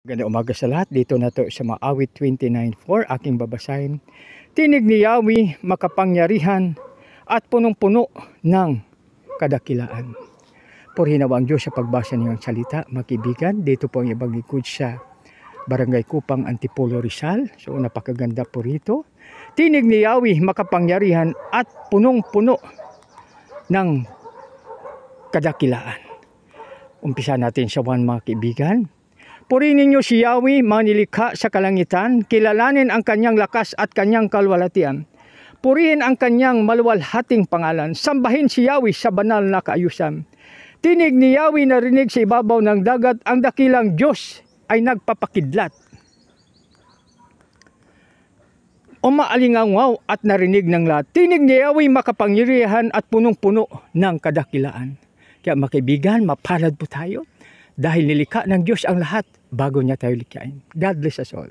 Ganda umaga sa lahat. Dito na to sa Maawit 29:4 aking babasahin. Tinig ni Yahweh makapangyarihan at punong-puno ng kadakilaan. Purihin ang Diyos sa pagbasa niyang salita. Makibigan, dito po ang ibang likod sa Barangay Kupang, Antipolo, Rizal. So napakaganda po rito. Tinig ni Yahweh makapangyarihan at punong-puno ng kadakilaan. Umpisa natin sa 1 mga kaibigan. Purihin ninyo si Yahweh, manilikha sa kalangitan, kilalanin ang kanyang lakas at kanyang kalwalatian. Purihin ang kanyang maluwalhating pangalan, sambahin si Yahweh sa banal na kaayusan. Tinig ni Yahweh narinig sa ibabaw ng dagat, ang dakilang Diyos ay nagpapakidlat. Umaalingaw at narinig ng lahat. Tinig ni Yahweh makapangyarihan at punong-puno ng kadakilaan. Kaya makaibigan, mapalad po tayo. Dahil nilikha ng Diyos ang lahat bago niya tayo likhain. God bless us all.